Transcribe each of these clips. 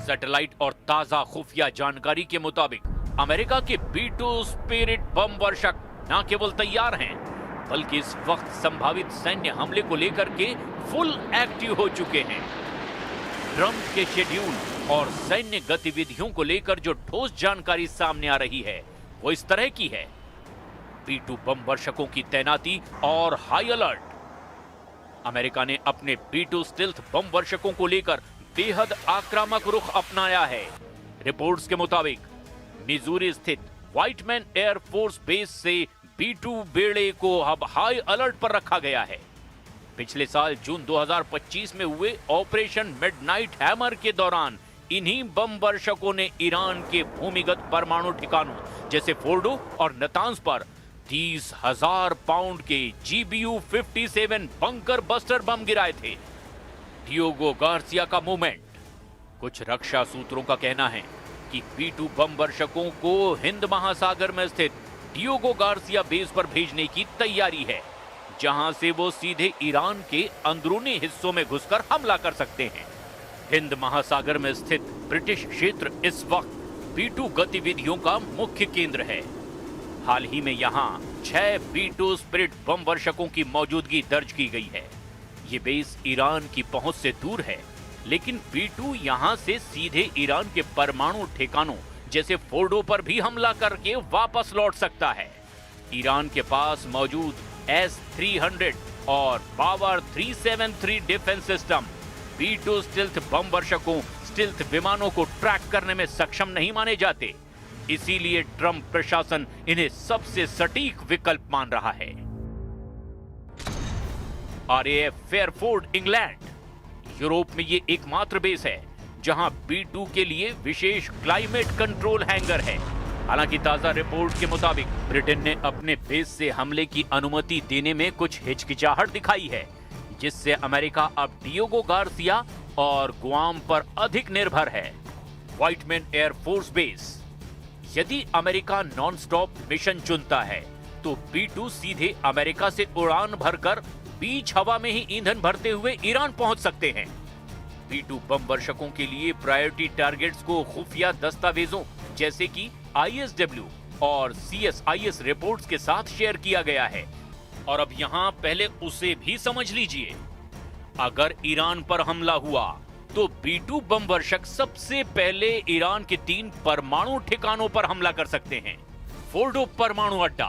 Satellite और ताजा खुफिया जानकारी के मुताबिक अमेरिका के B-2 स्पिरिट बम वर्षक न केवल तैयार हैं, बल्कि इस वक्त संभावित सैन्य हमले को लेकर के फुल एक्टिव हो चुके हैं। ट्रंप के शेड्यूल और सैन्य गतिविधियों को लेकर जो ठोस जानकारी सामने आ रही है वो इस तरह की है। B-2 बम वर्षकों की तैनाती और हाई अलर्ट। अमेरिका ने अपने B-2 स्टेल्थ बम वर्षकों को लेकर बेहद आक्रामक रुख अपनाया है। रिपोर्ट्स के मुताबिक मिजूरी स्थित व्हाइटमैन एयरफोर्स बेस से B-2 बेड़े को अब हाई अलर्ट पर रखा गया है। पिछले साल जून 2025 में हुए ऑपरेशन मिडनाइट हैमर के दौरान इन्हीं बम वर्षकों ने ईरान के भूमिगत परमाणु ठिकानों जैसे फोर्डो और नतांज पर 30,000 पाउंड के GBU-57 बंकर बस्टर बम गिराए थे। डियोगो गार्सिया का मूवमेंट। कुछ रक्षा सूत्रों का कहना है कि B-2 बम वर्षकों को हिंद महासागर में स्थित डियोगो गार्सिया बेस पर भेजने की तैयारी है, जहां से वो सीधे ईरान के अंदरूनी हिस्सों में घुसकर हमला कर सकते हैं। हिंद महासागर में स्थित ब्रिटिश क्षेत्र इस वक्त B-2 गतिविधियों का मुख्य केंद्र है। हाल ही में यहां 6 B-2 स्पिरिट बम वर्षकों की मौजूदगी दर्ज की गई है। ये बेस ईरान की पहुंच से दूर है, लेकिन B-2 यहां से सीधे ईरान के परमाणु ठिकानों जैसे फोर्डो पर भी हमला करके वापस लौट सकता है। ईरान के पास मौजूद S-300 और power 373 defence system B-2 stealth बम वर्षकों, स्टिल्थ विमानों को ट्रैक करने में सक्षम नहीं माने जाते। इसीलिए ट्रंप प्रशासन इन्हें सबसे सटीक विकल्प मान रहा है। RAF Fairford, England. यूरोप में ये एकमात्र बेस है जहां B-2 के लिए विशेष क्लाइमेट कंट्रोल हैंगर है। हालांकि ताजा रिपोर्ट के मुताबिक ब्रिटेन ने अपने बेस से हमले की अनुमति देने में कुछ हिचकिचाहट दिखाई है, जिससे अमेरिका अब डियोगो गार्सिया और गुआम पर अधिक निर्भर है। Whitman air force base. यदि अमेरिका नॉन स्टॉप मिशन चुनता है तो B-2 सीधे अमेरिका से उड़ान भरकर बीच हवा में ही ईंधन भरते हुए ईरान पहुंच सकते हैं। B-2 बम वर्षकों के लिए प्रायोरिटी टारगेट्स को खुफिया दस्तावेजों जैसे कि ISW और CSIS रिपोर्ट्स के साथ शेयर किया गया है। और अब यहां पहले उसे भी समझ लीजिए। अगर ईरान पर हमला हुआ तो B-2 बम वर्षक सबसे पहले ईरान के 3 परमाणु ठिकानों पर हमला कर सकते हैं। फोर्डो परमाणु अड्डा,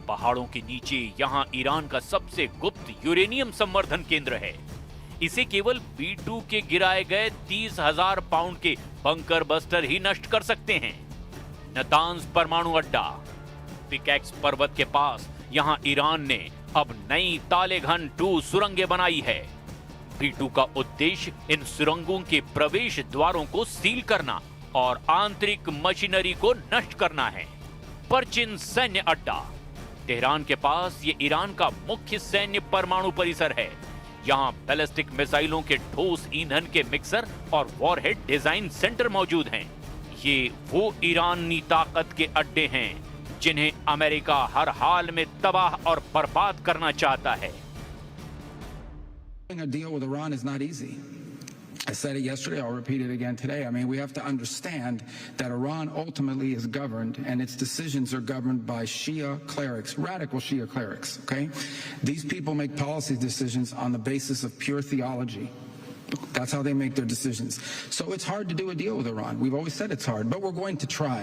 पहाड़ों के नीचे यहां ईरान का सबसे गुप्त यूरेनियम संवर्धन केंद्र है। इसे केवल B-2 के गिराए गए 30,000 पाउंड के बंकर बस्टर ही नष्ट कर सकते हैं। नतांज परमाणु अड्डा, पिकैक्स पर्वत के पास यहां ईरान ने अब नई तालेघन 2 सुरंगें बनाई है। B-2 का उद्देश्य इन सुरंगों के प्रवेश द्वारों को सील करना और आंतरिक मशीनरी को नष्ट करना है। परचिन सैन्य अड्डा, तेहरान के पास ये ईरान का मुख्य सैन्य परमाणु परिसर है। यहाँ बैलिस्टिक मिसाइलों के ठोस ईंधन के मिक्सर और वॉरहेड डिजाइन सेंटर मौजूद हैं। ये वो ईरानी ताकत के अड्डे हैं जिन्हें अमेरिका हर हाल में तबाह और बर्बाद करना चाहता है। A deal with Iran is not easy. I said it yesterday, I'll repeat it again today. I mean, we have to understand that Iran ultimately is governed and its decisions are governed by Shia clerics, radical Shia clerics, okay? These people make policy decisions on the basis of pure theology. That's how they make their decisions. So it's hard to do a deal with Iran. We've always said it's hard, but we're going to try.